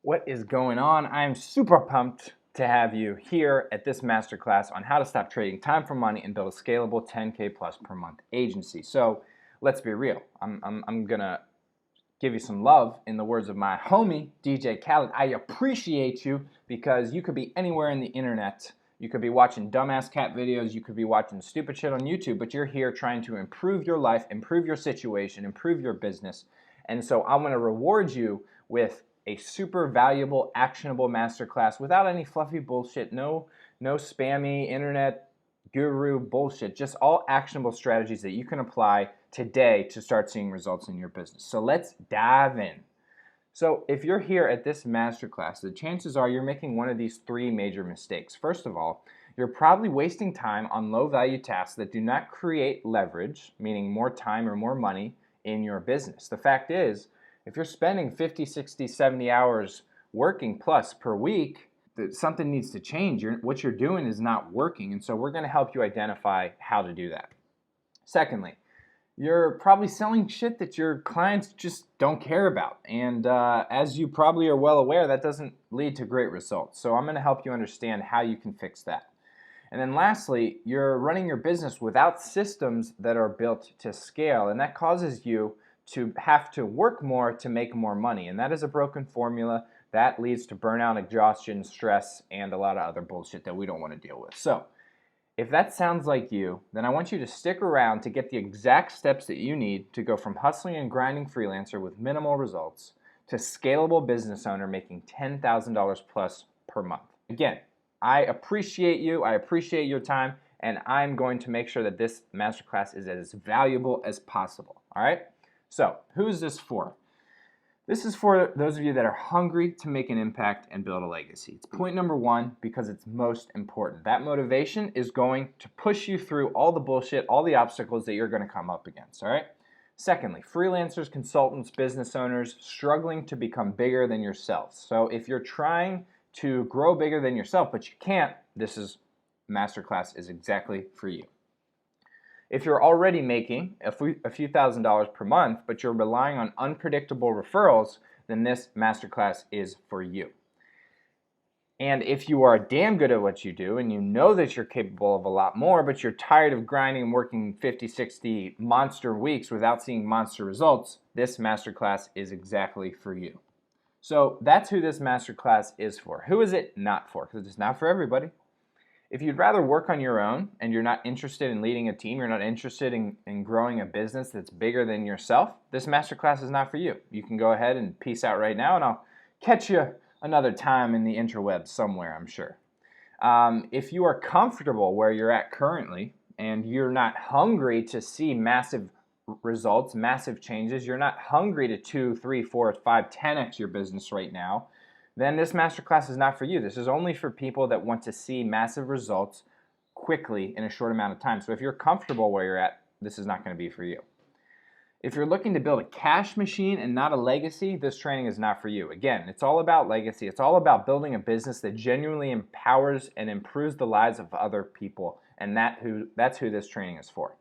What is going on? I'm super pumped to have you here at this masterclass on how to stop trading time for money and build a scalable 10K plus per month agency. So let's be real. I'm gonna give you some love in the words of my homie, DJ Khaled. I appreciate you because you could be anywhere in the internet. You could be watching dumbass cat videos. You could be watching stupid shit on YouTube, but you're here trying to improve your life, improve your situation, improve your business. And so I'm gonna reward you with a super valuable, actionable masterclass without any fluffy bullshit, no spammy internet guru bullshit, just all actionable strategies that you can apply today to start seeing results in your business. So let's dive in. So if you're here at this masterclass, the chances are you're making one of these three major mistakes. First of all, you're probably wasting time on low value tasks that do not create leverage, meaning more time or more money in your business. The fact is, if you're spending 50, 60, 70 hours working plus per week, something needs to change. What you're doing is not working, and so we're going to help you identify how to do that. Secondly, you're probably selling shit that your clients just don't care about, and as you probably are well aware, that doesn't lead to great results. So I'm going to help you understand how you can fix that. And then lastly, you're running your business without systems that are built to scale, and that causes you to have to work more to make more money. And that is a broken formula that leads to burnout, exhaustion, stress, and a lot of other bullshit that we don't want to deal with. So if that sounds like you, then I want you to stick around to get the exact steps that you need to go from hustling and grinding freelancer with minimal results to scalable business owner making $10,000 plus per month. Again, I appreciate you, I appreciate your time, and I'm going to make sure that this masterclass is as valuable as possible, all right? So, who is this for? This is for those of you that are hungry to make an impact and build a legacy. It's point number one because it's most important. That motivation is going to push you through all the bullshit, all the obstacles that you're going to come up against, all right? Secondly, freelancers, consultants, business owners struggling to become bigger than yourself. So if you're trying to grow bigger than yourself, but you can't, this masterclass is exactly for you. If you're already making a few $1,000s per month, but you're relying on unpredictable referrals, then this masterclass is for you. And if you are damn good at what you do and you know that you're capable of a lot more, but you're tired of grinding and working 50, 60 monster weeks without seeing monster results, this masterclass is exactly for you. So that's who this masterclass is for. Who is it not for? Because it's not for everybody. If you'd rather work on your own and you're not interested in leading a team, you're not interested in growing a business that's bigger than yourself, this masterclass is not for you. You can go ahead and peace out right now, and I'll catch you another time in the interwebs somewhere, I'm sure. If you are comfortable where you're at currently and you're not hungry to see massive results, massive changes, you're not hungry to 2, 3, 4, 5, 10x your business right now, then this masterclass is not for you. This is only for people that want to see massive results quickly in a short amount of time. So if you're comfortable where you're at, this is not going to be for you. If you're looking to build a cash machine and not a legacy, this training is not for you. Again, it's all about legacy. It's all about building a business that genuinely empowers and improves the lives of other people. And that's who this training is for.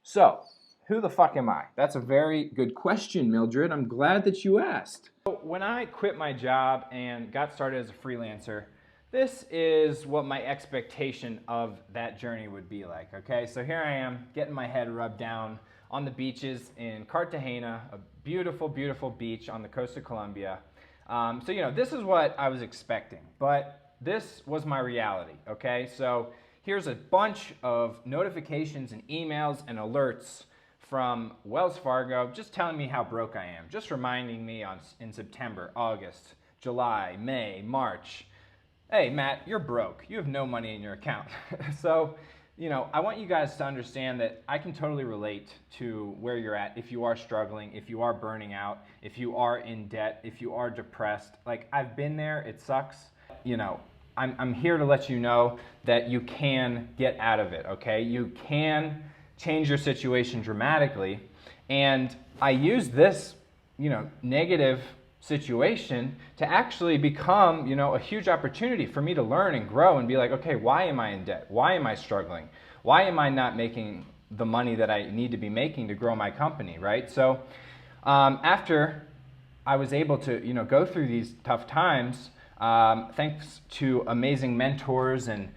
So, who the fuck am I? That's a very good question, Mildred. I'm glad that you asked. So when I quit my job and got started as a freelancer, this is what my expectation of that journey would be like, okay? So here I am, getting my head rubbed down on the beaches in Cartagena, a beautiful, beautiful beach on the coast of Colombia. So, this is what I was expecting, but this was my reality, okay? So here's a bunch of notifications and emails and alerts from Wells Fargo just telling me how broke I am, just reminding me in September, August, July, May, March, hey, Matt, you're broke. You have no money in your account. So, I want you guys to understand that I can totally relate to where you're at if you are struggling, if you are burning out, if you are in debt, if you are depressed. Like, I've been there. It sucks. I'm here to let you know that you can get out of it, okay? You can change your situation dramatically. And I use this, negative situation to actually become, a huge opportunity for me to learn and grow and be like, okay, why am I in debt? Why am I struggling? Why am I not making the money that I need to be making to grow my company, right? So after I was able to, go through these tough times thanks to amazing mentors and,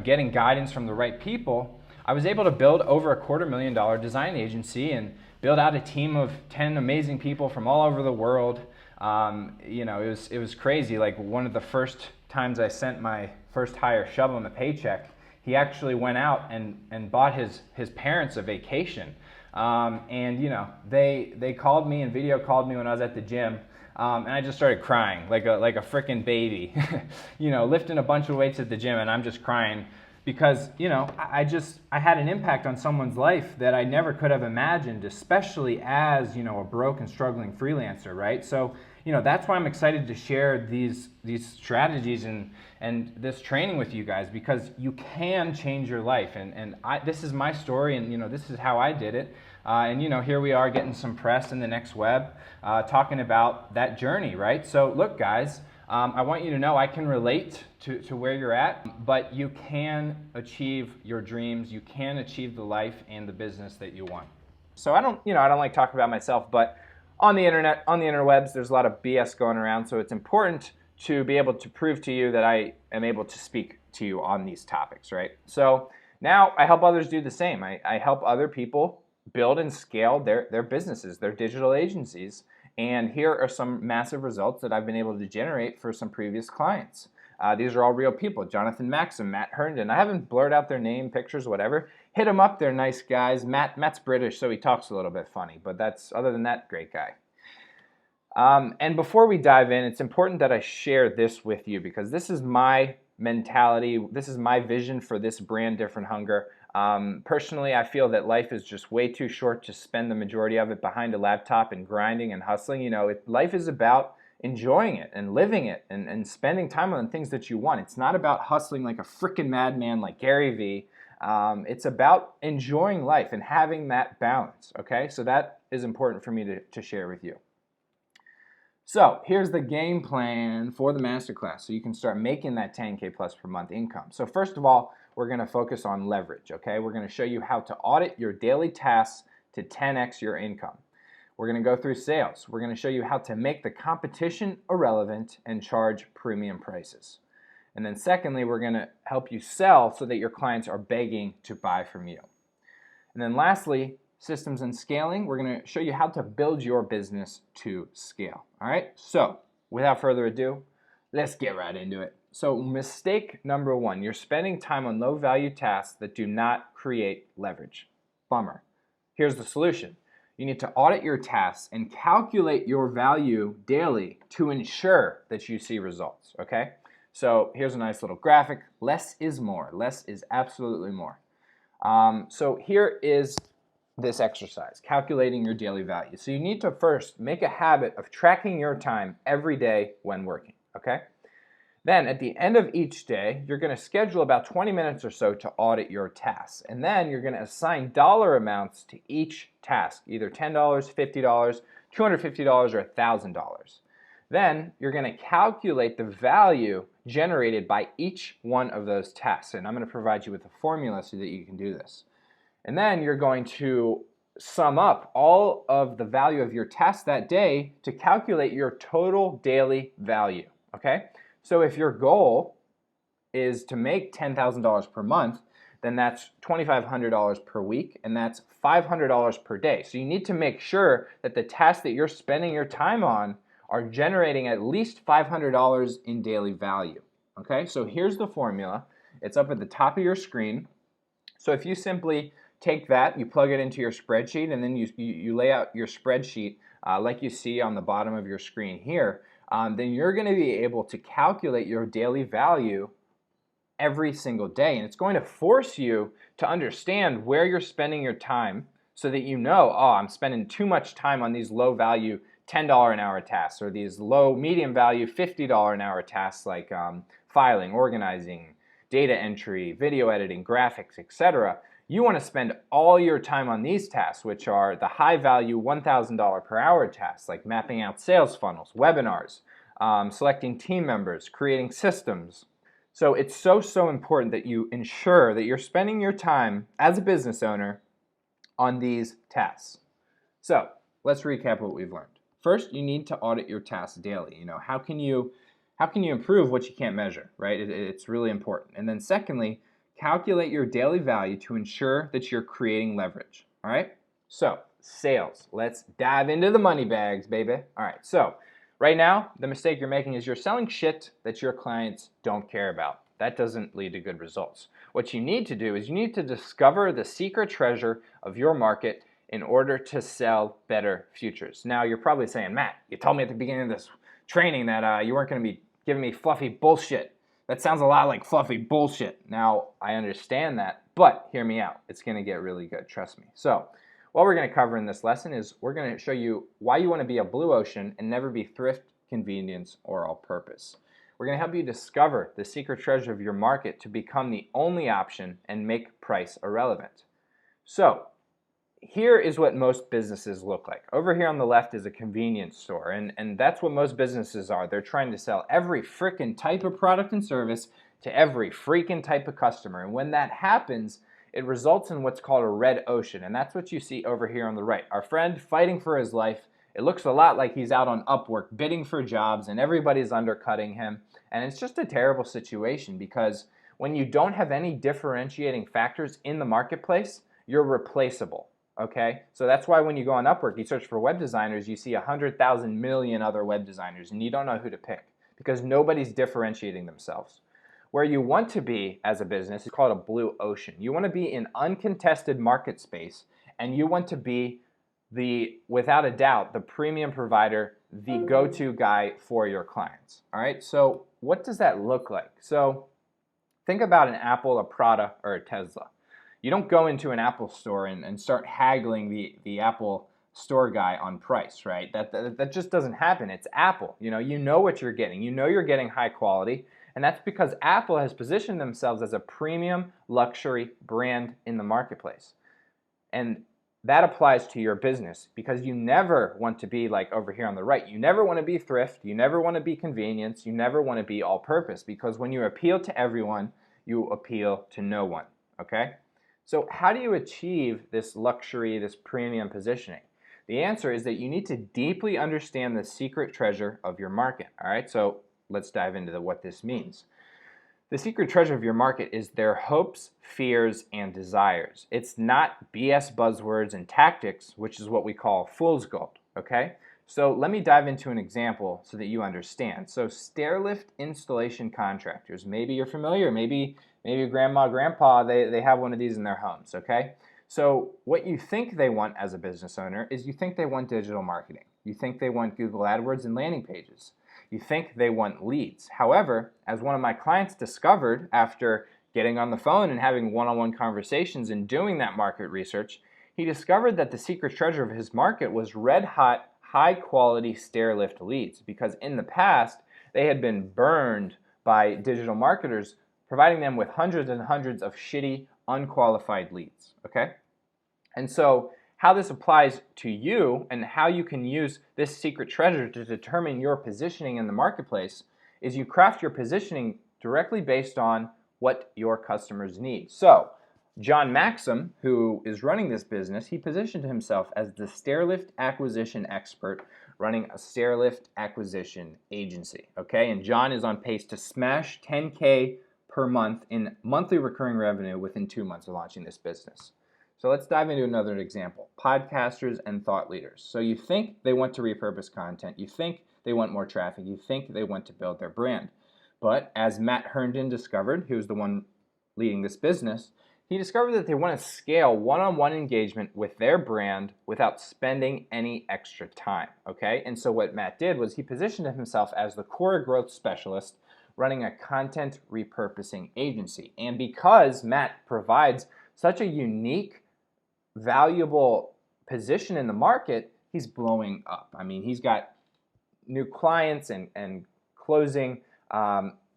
getting guidance from the right people. I was able to build over $250,000 design agency and build out a team of 10 amazing people from all over the world. It was crazy. Like, one of the first times I sent my first hire shovel him a paycheck, he actually went out and bought his parents a vacation. They called me and video called me when I was at the gym. And I just started crying like a freaking baby, lifting a bunch of weights at the gym, and I'm just crying because, I had an impact on someone's life that I never could have imagined, especially as, a broke and struggling freelancer, right? So, that's why I'm excited to share these strategies and this training with you guys, because you can change your life. And this is my story, and, this is how I did it. Here we are getting some press in the Next Web, talking about that journey, right? So look, guys, I want you to know I can relate to where you're at, but you can achieve your dreams. You can achieve the life and the business that you want. So I don't like talking about myself, but on the internet, on the interwebs, there's a lot of BS going around. So it's important to be able to prove to you that I am able to speak to you on these topics, right? So now I help others do the same. I help other people build and scale their businesses, their digital agencies. And here are some massive results that I've been able to generate for some previous clients. These are all real people. Jonathan Maxim, Matt Herndon. I haven't blurred out their name, pictures, whatever. Hit them up. They're nice guys. Matt's British, so he talks a little bit funny. But other than that, great guy. And before we dive in, it's important that I share this with you, because this is my mentality. This is my vision for this brand, Different Hunger. Personally, I feel that life is just way too short to spend the majority of it behind a laptop and grinding and hustling. Life is about enjoying it and living it and spending time on the things that you want. It's not about hustling like a freaking madman like Gary Vee. It's about enjoying life and having that balance, okay? So that is important for me to share with you. So here's the game plan for the masterclass so you can start making that 10K plus per month income. So first of all, we're going to focus on leverage, okay? We're going to show you how to audit your daily tasks to 10x your income. We're going to go through sales. We're going to show you how to make the competition irrelevant and charge premium prices. And then secondly, we're going to help you sell so that your clients are begging to buy from you. And then lastly, systems and scaling. We're going to show you how to build your business to scale. All right, so without further ado, let's get right into it. So mistake number one, you're spending time on low value tasks that do not create leverage. Bummer. Here's the solution. You need to audit your tasks and calculate your value daily to ensure that you see results, okay? So here's a nice little graphic. Less is more. Less is absolutely more. So here is this exercise, calculating your daily value. So you need to first make a habit of tracking your time every day when working, okay? Then at the end of each day, you're going to schedule about 20 minutes or so to audit your tasks. And then you're going to assign dollar amounts to each task, either $10, $50, $250, or $1,000. Then you're going to calculate the value generated by each one of those tasks. And I'm going to provide you with a formula so that you can do this. And then you're going to sum up all of the value of your tasks that day to calculate your total daily value, okay? So if your goal is to make $10,000 per month, then that's $2,500 per week, and that's $500 per day. So you need to make sure that the tasks that you're spending your time on are generating at least $500 in daily value, okay? So here's the formula. It's up at the top of your screen. So if you simply take that, you plug it into your spreadsheet, and then you lay out your spreadsheet like you see on the bottom of your screen here, then you're going to be able to calculate your daily value every single day. And it's going to force you to understand where you're spending your time so that you know, oh, I'm spending too much time on these low value $10 an hour tasks, or these low medium value $50 an hour tasks like filing, organizing, data entry, video editing, graphics, etc. You want to spend all your time on these tasks, which are the high-value $1,000 per hour tasks, like mapping out sales funnels, webinars, selecting team members, creating systems. So it's so important that you ensure that you're spending your time as a business owner on these tasks. So let's recap what we've learned. first, you need to audit your tasks daily. You know, how can you improve what you can't measure, right? It's really important. And then secondly, calculate your daily value to ensure that you're creating leverage. All right? So, sales. Let's dive into the money bags, baby. All right. So, right now, the mistake you're making is you're selling shit that your clients don't care about. That doesn't lead to good results. What you need to do is you need to discover the secret treasure of your market in order to sell better futures. Now, you're probably saying, Matt, you told me at the beginning of this training that you weren't going to be giving me fluffy bullshit. That sounds a lot like fluffy bullshit. Now, I understand that, but hear me out. It's going to get really good, trust me. So, what we're going to cover in this lesson is we're going to show you why you want to be a blue ocean and never be thrift, convenience, or all-purpose. We're going to help you discover the secret treasure of your market to become the only option and make price irrelevant. So, here is what most businesses look like. Over here on the left is a convenience store, and that's what most businesses are. They're trying to sell every freaking type of product and service to every freaking type of customer. And when that happens, it results in what's called a red ocean, and that's what you see over here on the right. Our friend fighting for his life. It looks a lot like he's out on Upwork bidding for jobs, and everybody's undercutting him. And it's just a terrible situation because when you don't have any differentiating factors in the marketplace, you're replaceable. Okay, so that's why when you go on Upwork, you search for web designers, you see 100,000 million other web designers, and you don't know who to pick because nobody's differentiating themselves. Where you want to be as a business is called a blue ocean. You want to be in uncontested market space, and you want to be without a doubt, the premium provider, the go-to guy for your clients. All right, so what does that look like? So think about an Apple, a Prada, or a Tesla. You don't go into an Apple store and start haggling the Apple store guy on price, right? That just doesn't happen. It's Apple. You know what you're getting. You know you're getting high quality, and that's because Apple has positioned themselves as a premium luxury brand in the marketplace. And that applies to your business because you never want to be like over here on the right. You never want to be thrift. You never want to be convenience. You never want to be all purpose because when you appeal to everyone, you appeal to no one, okay? So how do you achieve this luxury, this premium positioning? The answer is that you need to deeply understand the secret treasure of your market. All right, so let's dive into what this means. The secret treasure of your market is their hopes, fears, and desires. It's not BS buzzwords and tactics, which is what we call fool's gold, okay? So let me dive into an example so that you understand. So stairlift installation contractors, maybe you're familiar, maybe grandma, grandpa, they have one of these in their homes, okay? So what you think they want as a business owner is you think they want digital marketing. You think they want Google AdWords and landing pages. You think they want leads. However, as one of my clients discovered after getting on the phone and having one-on-one conversations and doing that market research, he discovered that the secret treasure of his market was red-hot, high-quality stairlift leads because in the past, they had been burned by digital marketers providing them with hundreds and hundreds of shitty, unqualified leads, okay? And so how this applies to you and how you can use this secret treasure to determine your positioning in the marketplace is you craft your positioning directly based on what your customers need. So John Maxim, who is running this business, he positioned himself as the stairlift acquisition expert running a stairlift acquisition agency, okay? And John is on pace to smash 10K per month in monthly recurring revenue within 2 months of launching this business. So let's dive into another example, podcasters and thought leaders. So you think they want to repurpose content, you think they want more traffic, you think they want to build their brand. But as Matt Herndon discovered, he was the one leading this business, he discovered that they want to scale one-on-one engagement with their brand without spending any extra time, okay? And so what Matt did was he positioned himself as the core growth specialist running a content repurposing agency. And because Matt provides such a unique, valuable position in the market, he's blowing up. I mean, he's got new clients and closing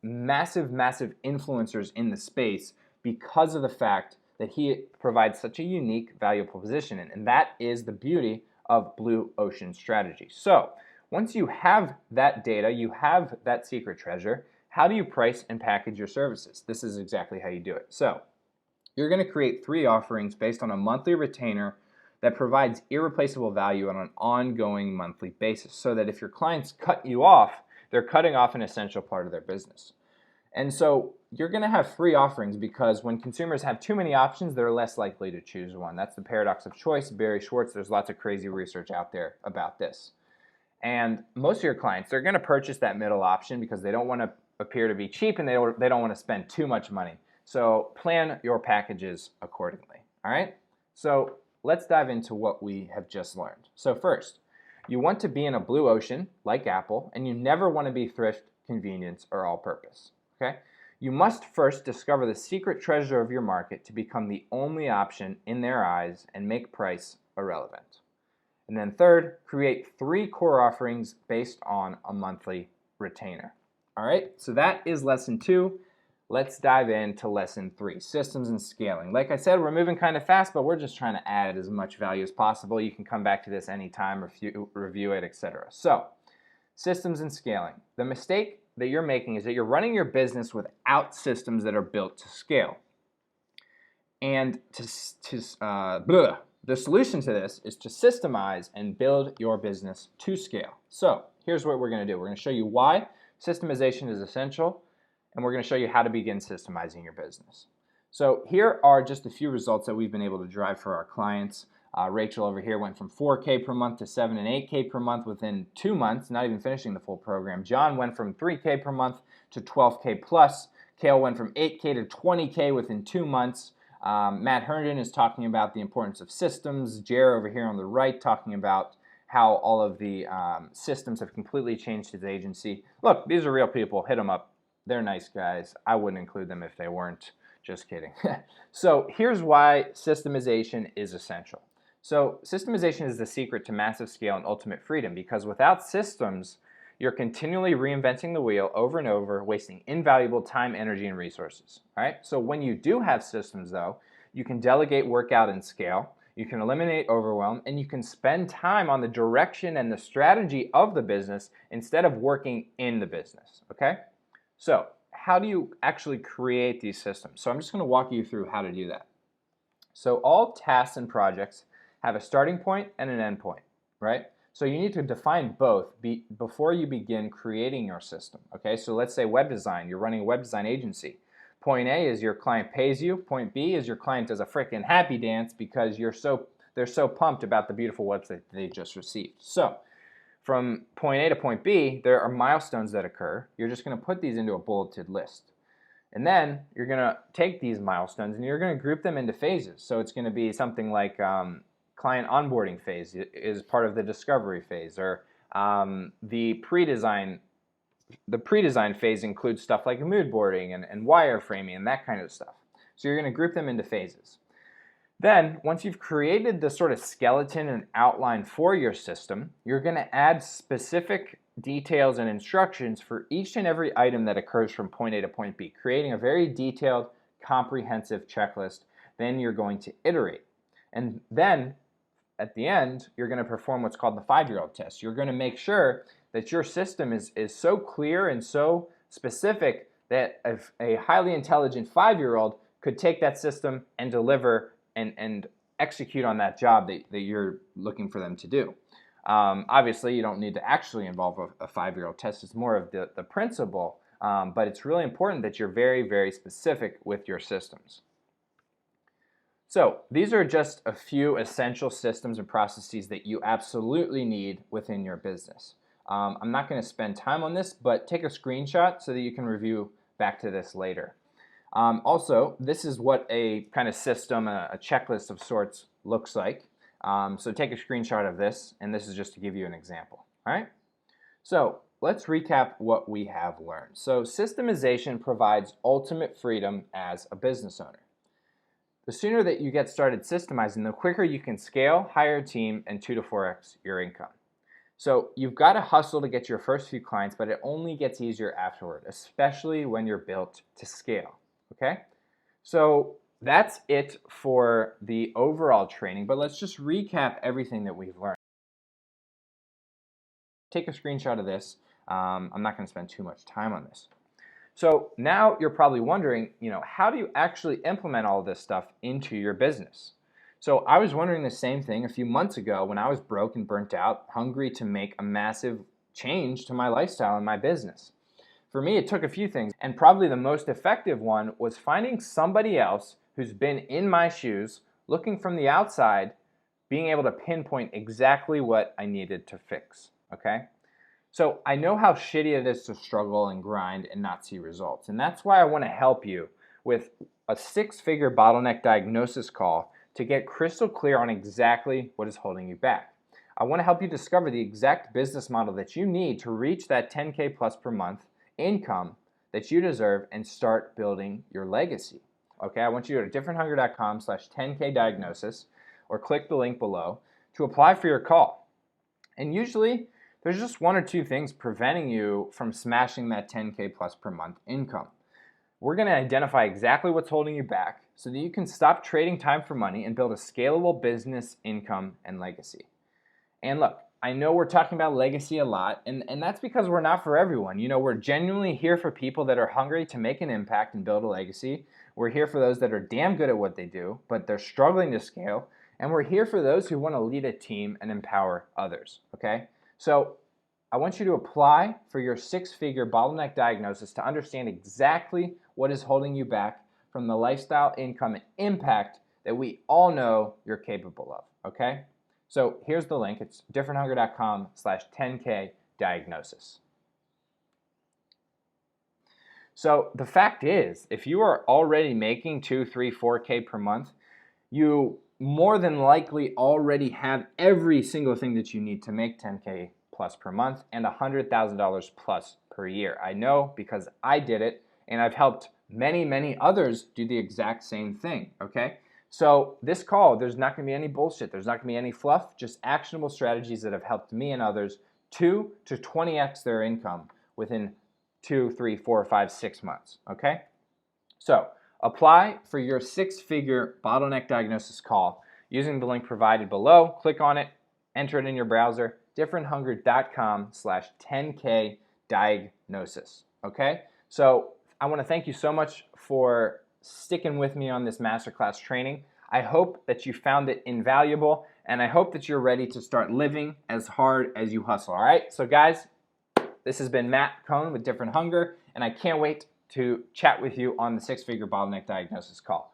massive influencers in the space because of the fact that he provides such a unique, valuable position. And that is the beauty of Blue Ocean strategy. So once you have that data, you have that secret treasure, how do you price and package your services? This is exactly how you do it. So you're going to create 3 offerings based on a monthly retainer that provides irreplaceable value on an ongoing monthly basis, so that if your clients cut you off, they're cutting off an essential part of their business. And so you're going to have free offerings because when consumers have too many options, they're less likely to choose one. That's the paradox of choice. Barry Schwartz, there's lots of crazy research out there about this. And most of your clients, they're going to purchase that middle option because they don't want to appear to be cheap and they don't want to spend too much money. So plan your packages accordingly. All right? So let's dive into what we have just learned. So first, you want to be in a blue ocean like Apple, and you never want to be thrift, convenience, or all-purpose. Okay? You must first discover the secret treasure of your market to become the only option in their eyes and make price irrelevant. And then third, create 3 core offerings based on a monthly retainer. All right, so that is lesson 2. Let's dive into lesson 3, systems and scaling. Like I said, we're moving kind of fast, but we're just trying to add as much value as possible. You can come back to this anytime, review it, etc. So, systems and scaling. The mistake that you're making is that you're running your business without systems that are built to scale. And the solution to this is to systemize and build your business to scale. So here's what we're going to do. We're going to show you why systemization is essential, and we're going to show you how to begin systemizing your business. So here are just a few results that we've been able to drive for our clients. Rachel over here went from 4K per month to 7 and 8K per month within 2 months, not even finishing the full program. John went from 3K per month to 12K plus. Kale went from 8K to 20K within 2 months. Matt Herndon is talking about the importance of systems. Jer over here on the right talking about how all of the systems have completely changed his agency. Look, these are real people. Hit them up. They're nice guys. I wouldn't include them if they weren't. Just kidding. So here's why systemization is essential. So systemization is the secret to massive scale and ultimate freedom, because without systems, you're continually reinventing the wheel over and over, wasting invaluable time, energy, and resources. All right? So when you do have systems, though, you can delegate work out and scale, you can eliminate overwhelm, and you can spend time on the direction and the strategy of the business instead of working in the business. Okay? So how do you actually create these systems? So I'm just going to walk you through how to do that. So all tasks and projects have a starting point and an end point, right? So you need to define both before you begin creating your system, okay? So let's say web design, you're running a web design agency. Point A is your client pays you. Point B is your client does a freaking happy dance because they're so pumped about the beautiful website they just received. So from point A to point B, there are milestones that occur. You're just going to put these into a bulleted list. And then you're going to take these milestones and you're going to group them into phases. So it's going to be something like client onboarding phase is part of the discovery phase, or the pre-design phase includes stuff like mood boarding and wireframing and that kind of stuff. So you're going to group them into phases. Then, once you've created the sort of skeleton and outline for your system, you're going to add specific details and instructions for each and every item that occurs from point A to point B, creating a very detailed, comprehensive checklist. Then you're going to iterate. And then, at the end, you're going to perform what's called the 5-year-old test. You're going to make sure that your system is so clear and so specific that a highly intelligent 5-year-old could take that system and deliver and execute on that job that you're looking for them to do. Obviously, you don't need to actually involve a 5-year-old test. It's more of the principle, but it's really important that you're very, very specific with your systems. So these are just a few essential systems and processes that you absolutely need within your business. I'm not going to spend time on this, but take a screenshot so that you can review back to this later. Also, this is what a kind of system, a checklist of sorts looks like. So take a screenshot of this, and this is just to give you an example. All right? So let's recap what we have learned. So systemization provides ultimate freedom as a business owner. The sooner that you get started systemizing, the quicker you can scale, hire a team, and 2 to 4x your income. So you've got to hustle to get your first few clients, but it only gets easier afterward, especially when you're built to scale. Okay? So that's it for the overall training, but let's just recap everything that we've learned. Take a screenshot of this. I'm not going to spend too much time on this. So now you're probably wondering, how do you actually implement all of this stuff into your business? So I was wondering the same thing a few months ago when I was broke and burnt out, hungry to make a massive change to my lifestyle and my business. For me, it took a few things, and probably the most effective one was finding somebody else who's been in my shoes, looking from the outside, being able to pinpoint exactly what I needed to fix, okay? So I know how shitty it is to struggle and grind and not see results, and that's why I want to help you with a 6-figure bottleneck diagnosis call to get crystal clear on exactly what is holding you back. I want to help you discover the exact business model that you need to reach that 10K plus per month income that you deserve and start building your legacy. Okay, I want you to go to differenthunger.com/10K diagnosis or click the link below to apply for your call. And usually there's just 1 or 2 things preventing you from smashing that 10K plus per month income. We're going to identify exactly what's holding you back so that you can stop trading time for money and build a scalable business, income, and legacy. And look, I know we're talking about legacy a lot, and that's because we're not for everyone. You know, we're genuinely here for people that are hungry to make an impact and build a legacy. We're here for those that are damn good at what they do, but they're struggling to scale. And we're here for those who want to lead a team and empower others, okay? So I want you to apply for your 6-figure bottleneck diagnosis to understand exactly what is holding you back from the lifestyle, income, and impact that we all know you're capable of, okay? So here's the link. It's differenthunger.com/10K diagnosis. So the fact is, if you are already making 2, 3, 4K per month, you more than likely already have every single thing that you need to make 10K plus per month and $100,000 plus per year. I know because I did it, and I've helped many, many others do the exact same thing, okay? So this call, there's not going to be any bullshit. There's not going to be any fluff, just actionable strategies that have helped me and others 2 to 20x their income within 2, 3, 4, 5, 6 months, okay? So apply for your 6-figure bottleneck diagnosis call using the link provided below. Click on it, enter it in your browser, differenthunger.com/10K diagnosis, okay? So I want to thank you so much for sticking with me on this masterclass training. I hope that you found it invaluable, and I hope that you're ready to start living as hard as you hustle, all right? So guys, this has been Matt Cohn with Different Hunger, and I can't wait to chat with you on the 6-figure bottleneck diagnosis call.